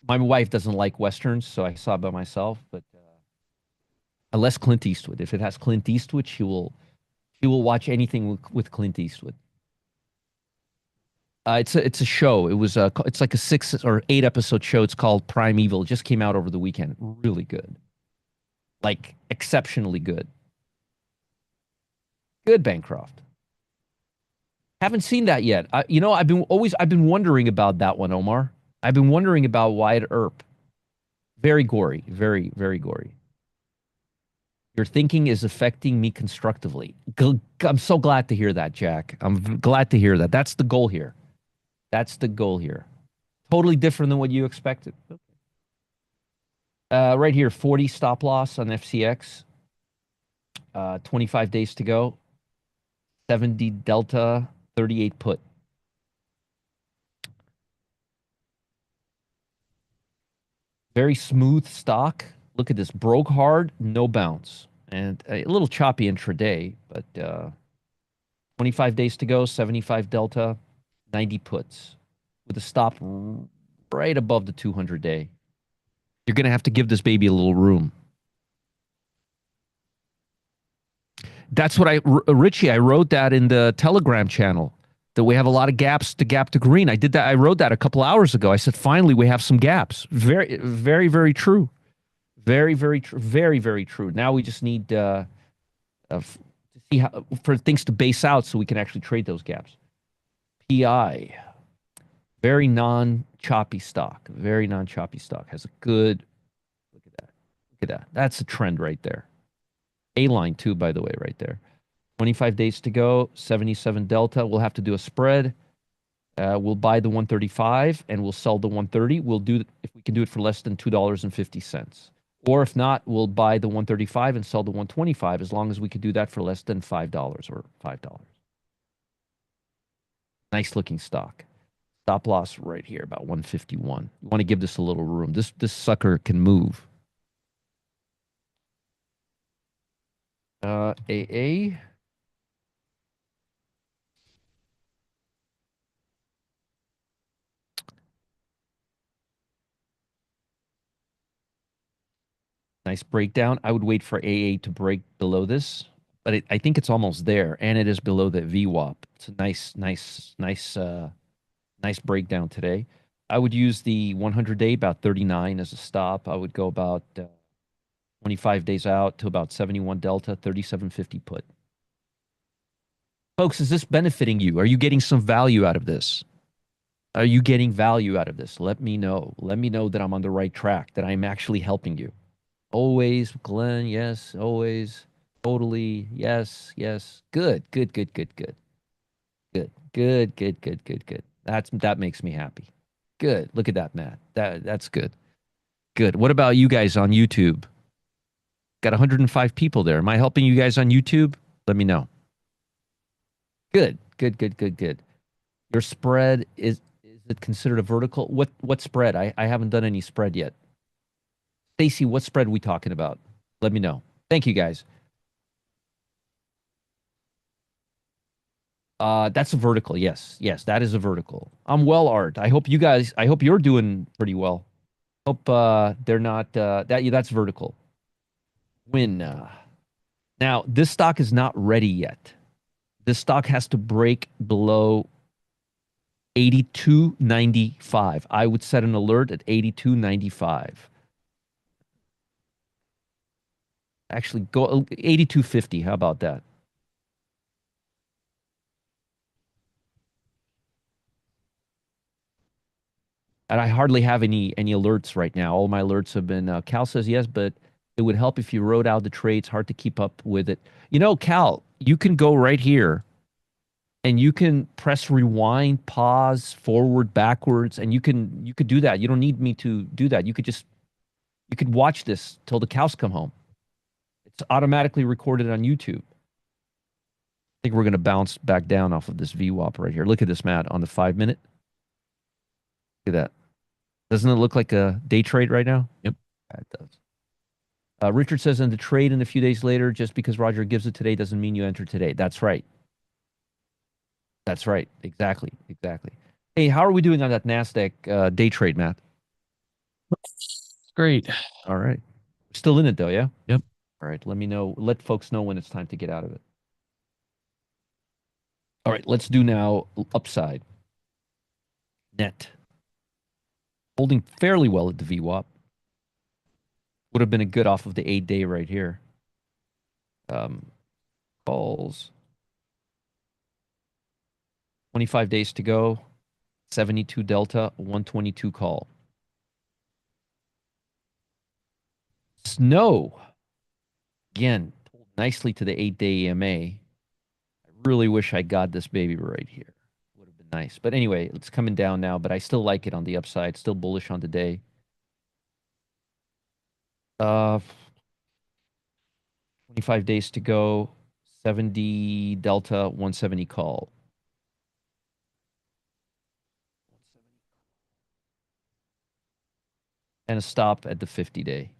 my wife doesn't like westerns, so I saw it by myself. But unless Clint Eastwood, if it has Clint Eastwood, she will watch anything with Clint Eastwood. It's a show. It's like a 6 or 8 episode show. It's called Primeval. It just came out over the weekend. Really good, like exceptionally good. Good, Bancroft. Haven't seen that yet. I've been wondering about that one, Omar. I've been wondering about Wyatt Earp. Very gory, very gory. Your thinking is affecting me constructively. I'm so glad to hear that, Jack. Glad to hear that. That's the goal here. That's the goal here. Totally different than what you expected. Right here, 40 stop loss on FCX. 25 days to go. 70 delta, 38 put. Very smooth stock. Look at this. Broke hard, no bounce. And a little choppy intraday, but 25 days to go, 75 delta, 90 puts with a stop right above the 200 day. You're going to have to give this baby a little room. That's what Richie, I wrote that in the Telegram channel that we have a lot of gaps to gap to green. I did that. I wrote that a couple hours ago. I said, finally, we have some gaps. Very true. Very true. Very true. Now we just need to see how for things to base out so we can actually trade those gaps. PI, very non-choppy stock. Very non-choppy stock. Has a good, look at that. Look at that. That's a trend right there. A line too, by the way, right there. 25 days to go, 77 delta. We'll have to do a spread. We'll buy the 135 and we'll sell the 130. We'll do if we can do it for less than $2.50. Or if not, we'll buy the 135 and sell the 125 as long as we could do that for less than $5 or $5. Nice looking stock. Stop loss right here, about 151. You want to give this a little room. This sucker can move. AA. Nice breakdown. I would wait for AA to break below this, but I think it's almost there, and it is below the VWAP. It's a nice breakdown today. I would use the 100-day, about 39 as a stop. I would go about 25 days out to about 71 delta, 37.50 put. Folks, is this benefiting you? Are you getting some value out of this? Are you getting value out of this? Let me know. Let me know that I'm on the right track, that I'm actually helping you. Always, Glenn, yes, always, totally, yes. Good. That makes me happy. Good. Look at that, Matt. That's good. Good. What about you guys on YouTube? Got 105 people there. Am I helping you guys on YouTube? Let me know. Good. Your spread is it considered a vertical? What spread? I haven't done any spread yet. Stacy, what spread are we talking about? Let me know. Thank you guys. That's a vertical. Yes, that is a vertical. I'm well, Art. I hope you're doing pretty well. Hope they're not that's vertical. Win. Now, this stock is not ready yet. This stock has to break below 82.95. I would set an alert at 82.95. Actually, go 82.50. How about that? And I hardly have any alerts right now. All my alerts have been Cal says yes, but it would help if you wrote out the trades. Hard to keep up with it. You know, Cal, you can go right here and you can press rewind, pause, forward, backwards, and you could do that. You don't need me to do that. You could watch this till the cows come home. It's automatically recorded on YouTube. I think we're going to bounce back down off of this VWAP right here. Look at this, Matt, on the 5 minute. Look at that. Doesn't it look like a day trade right now? Yep. Yeah, it does. Richard says, and the trade in a few days later, just because Roger gives it today doesn't mean you enter today. That's right. That's right. Exactly. Exactly. Hey, how are we doing on that NASDAQ day trade, Matt? Great. All right. Still in it, though, yeah? Yep. All right. Let me know. Let folks know when it's time to get out of it. All right. Let's do now upside. Net. Holding fairly well at the VWAP. Would have been a good off of the 8-day right here. Calls. 25 days to go. 72 delta, 122 call. Snow. Again, pulled nicely to the 8-day EMA. I really wish I got this baby right here. Would have been nice. But anyway, it's coming down now, but I still like it on the upside. Still bullish on the day. 25 days to go. 70 delta, 170 call. And a stop at the 50-day.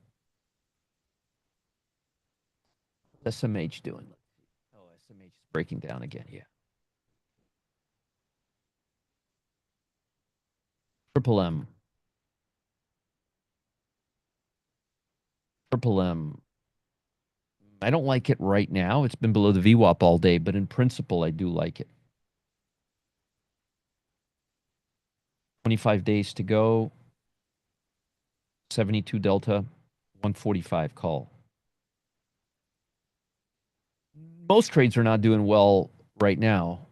SMH doing? Oh, SMH is breaking down again. Yeah. Triple M. Triple M. I don't like it right now. It's been below the VWAP all day, but in principle, I do like it. 25 days to go. 72 delta, 145 call. Most trades are not doing well right now,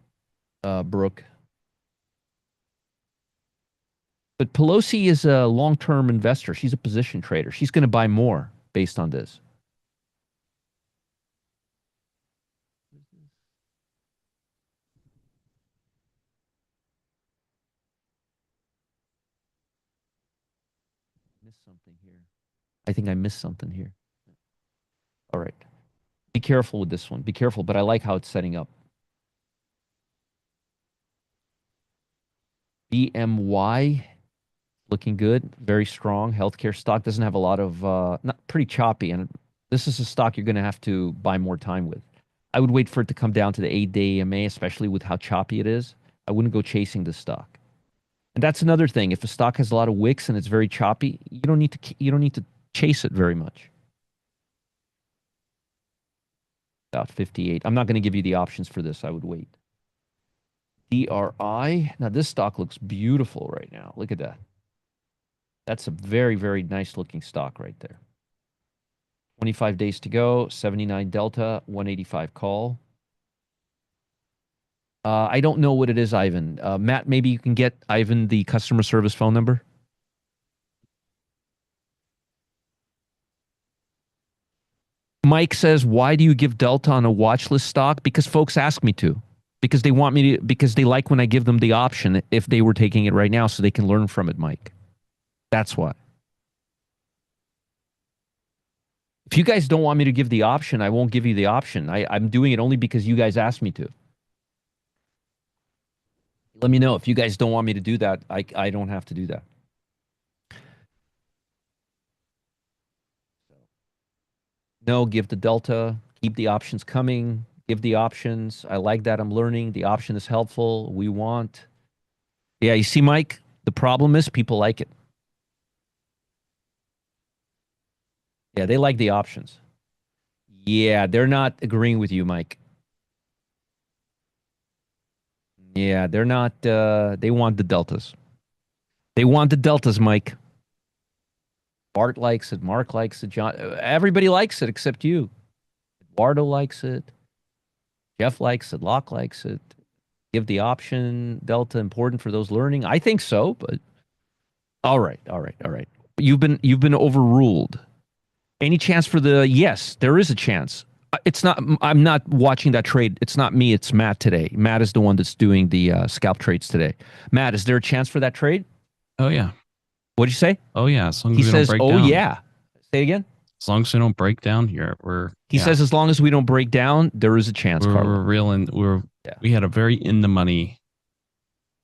Brooke. But Pelosi is a long-term investor. She's a position trader. She's going to buy more based on this. Missed something here. I think I missed something here. All right. Be careful with this one. Be careful, but I like how it's setting up. BMY looking good, very strong. Healthcare stock doesn't have a lot of not pretty choppy, and this is a stock you're going to have to buy more time with. I would wait for it to come down to the 8-day EMA, especially with how choppy it is. I wouldn't go chasing this stock. And that's another thing. If a stock has a lot of wicks and it's very choppy, you don't need to chase it very much. About 58. I'm not going to give you the options for this. I would wait. DRI. Now this stock looks beautiful right now. Look at that. That's a very, very nice looking stock right there. 25 days to go, 79 delta, 185 call. I don't know what it is, Ivan. Matt, maybe you can get Ivan the customer service phone number. Mike says, why do you give delta on a watch list stock? Because folks ask me to. Because they want me to, because they like when I give them the option if they were taking it right now so they can learn from it, Mike. That's why. If you guys don't want me to give the option, I won't give you the option. I'm doing it only because you guys asked me to. Let me know if you guys don't want me to do that. I don't have to do that. No, give the delta. Keep the options coming. Give the options. I like that. I'm learning. The option is helpful. We want. Yeah, you see, Mike, the problem is people like it. Yeah, they like the options. Yeah, they're not agreeing with you, Mike. Yeah, they're not they want the deltas. They want the deltas, Mike. Bart likes it, Mark likes it, John everybody likes it except you. Eduardo likes it, Jeff likes it, Locke likes it. Give the option delta important for those learning. I think so, but all right, all right, all right. You've been overruled. Any chance for the yes, there is a chance. It's not I'm not watching that trade. It's not me, it's Matt today. Matt is the one that's doing the scalp trades today. Matt, is there a chance for that trade? Oh yeah. What'd you say? Oh yeah. As long as He we don't says, break "Oh down. yeah." Say it again. As long as we don't break down here, He says as long as we don't break down, there is a chance, we're Carlo. real in Yeah. we had a very in the money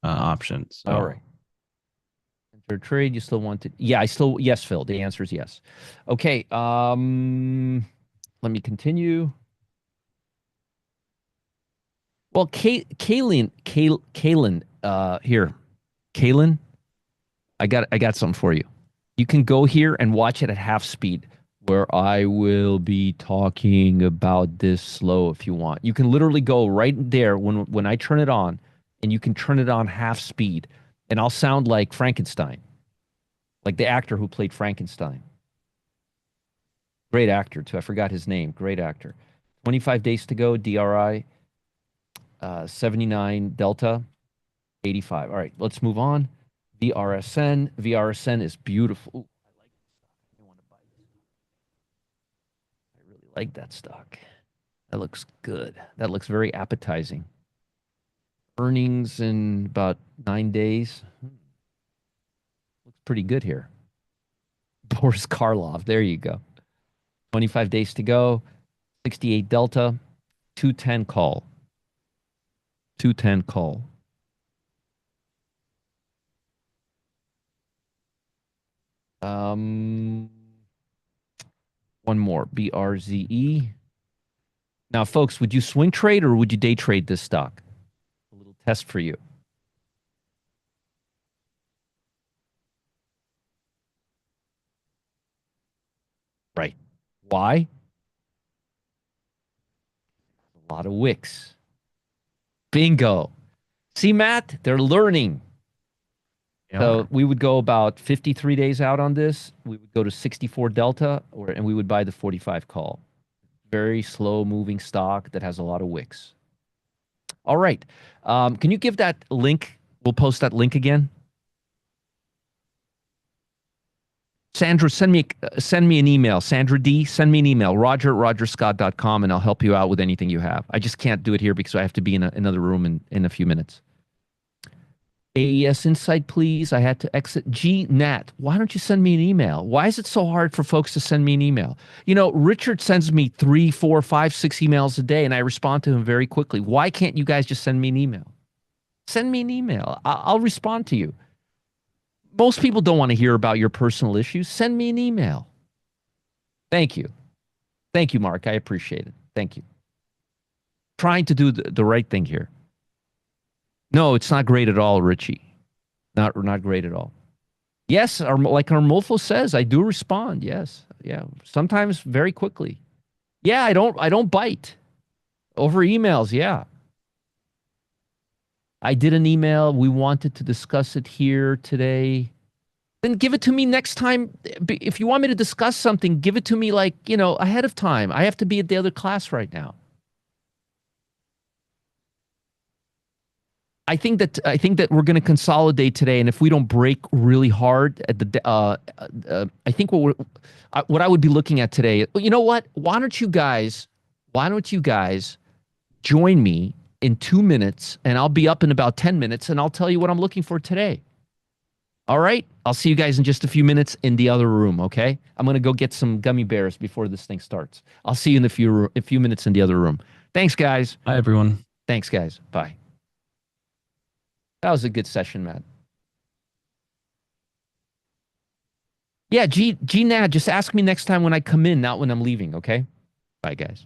option. All So right. Enter trade, you still want it? Yeah, I still yes, Phil. The answer is yes. Okay. Let me continue. Well, Kaylin, here. Kaylin, I got something for you. You can go here and watch it at half speed, where I will be talking about this slow if you want. You can literally go right there when I turn it on, and you can turn it on half speed, and I'll sound like Frankenstein, like the actor who played Frankenstein. Great actor too. I forgot his name. Great actor. 25 days to go. DRI 79 Delta 85. All right, let's move on. VRSN. VRSN is beautiful. Ooh, I like this stock. I want to buy this. I really like that stock. That looks good. That looks very appetizing. Earnings in about 9 days. Looks pretty good here. Boris Karloff. There you go. 25 days to go. 68 Delta. 210 call. 210 call. Um, One more. BRZE. Now, folks, would you swing trade or would you day trade this stock? A little test for you. Right. Why? A lot of wicks. Bingo. See, Matt, they're learning. they So are. we would go about 53 days out on this. We would go to 64 Delta, and we would buy the 45 call. Very slow moving stock that has a lot of wicks. All right. Can you give that link? We'll post that link again. Sandra, send me an email. Sandra D, send me an email. Roger@rogerscott.com, and I'll help you out with anything you have. I just can't do it here because I have to be in another room in a few minutes. AES Insight, please. I had to exit. G Nat, why don't you send me an email? Why is it so hard for folks to send me an email? You know, Richard sends me 3, 4, 5, 6 emails a day, and I respond to him very quickly. Why can't you guys just send me an email? Send me an email. I'll respond to you. Most people don't want to hear about your personal issues. Send me an email. Thank you. Thank you, Mark. I appreciate it. Thank you. Trying to do the right thing here. No, it's not great at all, Richie. Not great at all. Yes, like Armolfo says, I do respond. Yes, yeah. Sometimes very quickly. Yeah, I don't bite over emails. Yeah, I did an email. We wanted to discuss it here today. Then give it to me next time. If you want me to discuss something, give it to me like, ahead of time. I have to be at the other class right now. I think that we're going to consolidate today, and if we don't break really hard at I think what I would be looking at today. You know what? Why don't you guys join me in 2 minutes, and I'll be up in about 10 minutes, and I'll tell you what I'm looking for today. All right. I'll see you guys in just a few minutes in the other room. Okay. I'm going to go get some gummy bears before this thing starts. I'll see you in a few minutes in the other room. Thanks, guys. Hi everyone. Thanks, guys. Bye. That was a good session, Matt. Yeah, G Nad, just ask me next time when I come in, not when I'm leaving. Okay. Bye, guys.